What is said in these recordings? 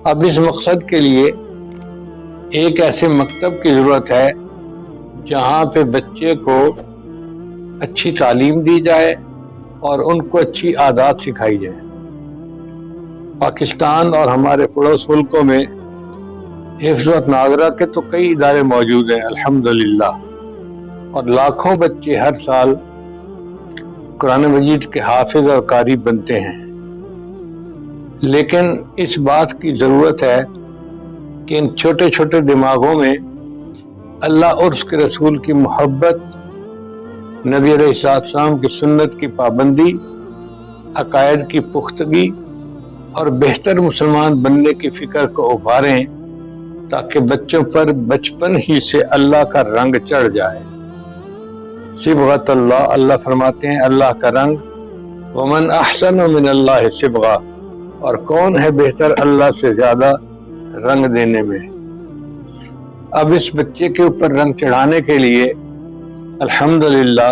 اب اس مقصد کے لیے ایک ایسے مکتب کی ضرورت ہے جہاں پہ بچے کو اچھی تعلیم دی جائے اور ان کو اچھی عادات سکھائی جائے۔ پاکستان اور ہمارے پڑوس ملکوں میں حفظ و ناظرہ کے تو کئی ادارے موجود ہیں الحمدللہ، اور لاکھوں بچے ہر سال قرآن مجید کے حافظ اور قاری بنتے ہیں، لیکن اس بات کی ضرورت ہے کہ ان چھوٹے چھوٹے دماغوں میں اللہ اور اس کے رسول کی محبت، نبی علیہ السلام کی سنت کی پابندی، عقائد کی پختگی اور بہتر مسلمان بننے کی فکر کو ابھاریں تاکہ بچوں پر بچپن ہی سے اللہ کا رنگ چڑھ جائے۔ صبغۃ اللہ، اللہ فرماتے ہیں اللہ کا رنگ، ومن احسن من اللہ صبغہ، اور کون ہے بہتر اللہ سے زیادہ رنگ دینے میں۔ اب اس بچے کے اوپر رنگ چڑھانے کے لیے الحمدللہ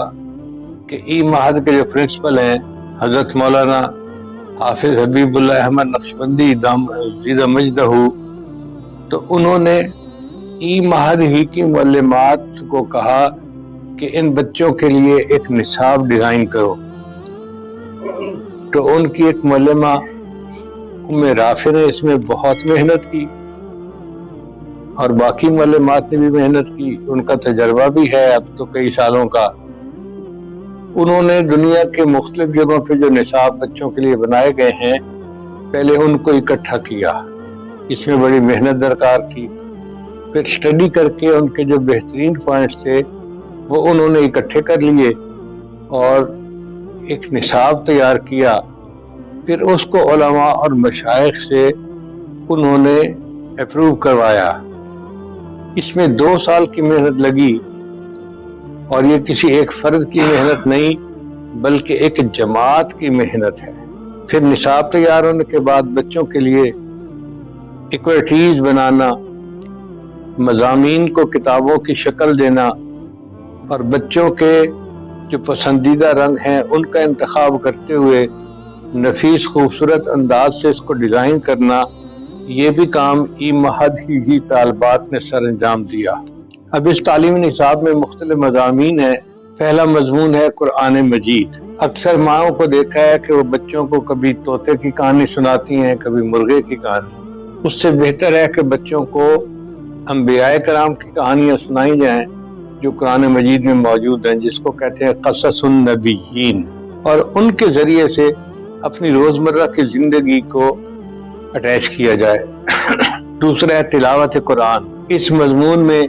کہ ای معہد کے جو پرنسپل ہیں حضرت مولانا حافظ حبیب اللہ احمد نقشبندی زیدہ مجدہ، تو انہوں نے ای معہد ہی کی معلمات کو کہا کہ ان بچوں کے لیے ایک نصاب ڈیزائن کرو، تو ان کی ایک معلمہ ام رافع نے اس میں بہت محنت کی اور باقی معلمات نے بھی محنت کی، ان کا تجربہ بھی ہے اب تو کئی سالوں کا۔ انہوں نے دنیا کے مختلف جگہوں پہ جو نصاب بچوں کے لیے بنائے گئے ہیں پہلے ان کو اکٹھا کیا، اس میں بڑی محنت درکار تھی، پھر اسٹڈی کر کے ان کے جو بہترین پوائنٹس تھے وہ انہوں نے اکٹھے کر لیے اور ایک نصاب تیار کیا، پھر اس کو علماء اور مشائخ سے انہوں نے اپروو کروایا۔ اس میں 2 سال کی محنت لگی، اور یہ کسی ایک فرد کی محنت نہیں بلکہ ایک جماعت کی محنت ہے۔ پھر نصاب تیار ہونے کے بعد بچوں کے لیے ایکٹیویٹیز بنانا، مضامین کو کتابوں کی شکل دینا، اور بچوں کے جو پسندیدہ رنگ ہیں ان کا انتخاب کرتے ہوئے نفیس خوبصورت انداز سے اس کو ڈیزائن کرنا، یہ بھی کام ای معہد ہی طالبات نے سر انجام دیا۔ اب اس تعلیمی نصاب میں مختلف مضامین ہیں۔ پہلا مضمون ہے قرآن مجید۔ اکثر ماؤں کو دیکھا ہے کہ وہ بچوں کو کبھی طوطے کی کہانی سناتی ہیں، کبھی مرغے کی کہانی۔ اس سے بہتر ہے کہ بچوں کو انبیاء کرام کی کہانیاں سنائی جائیں جو قرآن مجید میں موجود ہیں، جس کو کہتے ہیں قصص النبیین، اور ان کے ذریعے سے اپنی روزمرہ کی زندگی کو اٹیچ کیا جائے۔ دوسرا ہے تلاوت قرآن۔ اس مضمون میں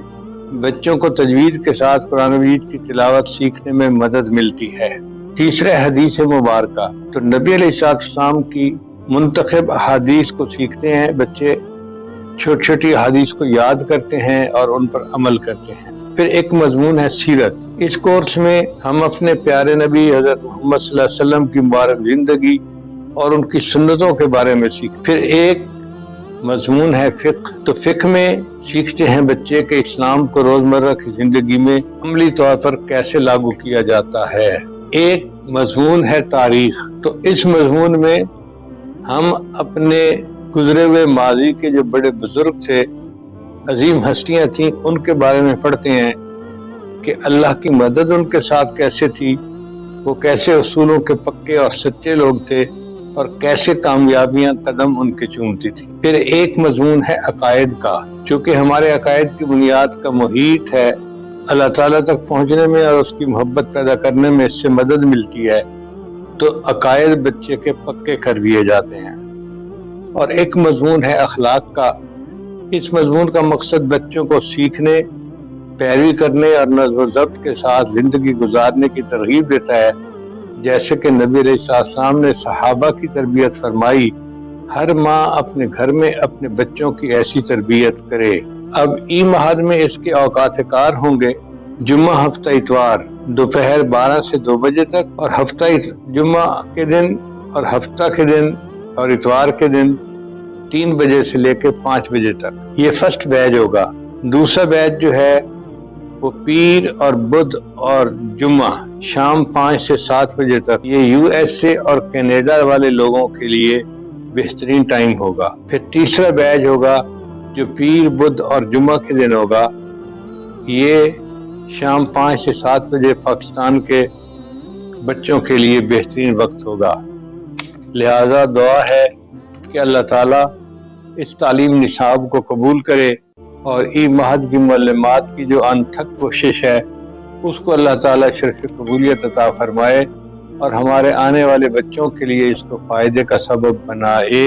بچوں کو تجوید کے ساتھ قرآن مجید کی تلاوت سیکھنے میں مدد ملتی ہے۔ تیسرا حدیث مبارکہ، تو نبی علیہ السلام کی منتخب احادیث کو سیکھتے ہیں بچے، چھوٹی چھوٹی احادیث کو یاد کرتے ہیں اور ان پر عمل کرتے ہیں۔ پھر ایک مضمون ہے سیرت۔ اس کورس میں ہم اپنے پیارے نبی حضرت محمد صلی اللہ علیہ وسلم کی مبارک زندگی اور ان کی سنتوں کے بارے میں سیکھتے۔ پھر ایک مضمون ہے فقہ، تو فقہ میں سیکھتے ہیں بچے کہ اسلام کو روزمرہ کی زندگی میں عملی طور پر کیسے لاگو کیا جاتا ہے۔ ایک مضمون ہے تاریخ، تو اس مضمون میں ہم اپنے گزرے ہوئے ماضی کے جو بڑے بزرگ تھے، عظیم ہستیاں تھیں، ان کے بارے میں پڑھتے ہیں کہ اللہ کی مدد ان کے ساتھ کیسے تھی، وہ کیسے اصولوں کے پکے اور سچے لوگ تھے، اور کیسے کامیابیاں قدم ان کے چومتی تھی۔ پھر ایک مضمون ہے عقائد کا، چونکہ ہمارے عقائد کی بنیاد کا محیط ہے، اللہ تعالیٰ تک پہنچنے میں اور اس کی محبت پیدا کرنے میں اس سے مدد ملتی ہے، تو عقائد بچے کے پکے کر دیے جاتے ہیں۔ اور ایک مضمون ہے اخلاق کا۔ اس مضمون کا مقصد بچوں کو سیکھنے، پیروی کرنے اور نظم و ضبط کے ساتھ زندگی گزارنے کی ترغیب دیتا ہے، جیسے کہ نبی علیہ السلام نے صحابہ کی تربیت فرمائی، ہر ماں اپنے گھر میں اپنے بچوں کی ایسی تربیت کرے۔ اب ای معہد میں اس کے اوقات کار ہوں گے: جمعہ، ہفتہ اتوار دوپہر 12 سے 2 بجے تک، اور ہفتہ جمعہ کے دن اور ہفتہ کے دن اور اتوار کے دن 3 بجے سے لے کے 5 بجے تک۔ یہ فرسٹ بیچ ہوگا۔ دوسرا بیچ جو ہے وہ پیر اور بدھ اور جمعہ شام 5 سے 7 بجے تک۔ یہ USA اور کینیڈا والے لوگوں کے لیے بہترین ٹائم ہوگا۔ پھر تیسرا بیچ ہوگا جو پیر، بدھ اور جمعہ کے دن ہوگا، یہ شام 5 سے 7 بجے پاکستان کے بچوں کے لیے بہترین وقت ہوگا۔ لہذا دعا ہے کہ اللہ تعالیٰ اس تعلیم نصاب کو قبول کرے اور ای مہد کی معلمات کی جو انتھک کوشش ہے اس کو اللہ تعالیٰ شرف قبولیت عطا فرمائے اور ہمارے آنے والے بچوں کے لیے اس کو فائدے کا سبب بنائے۔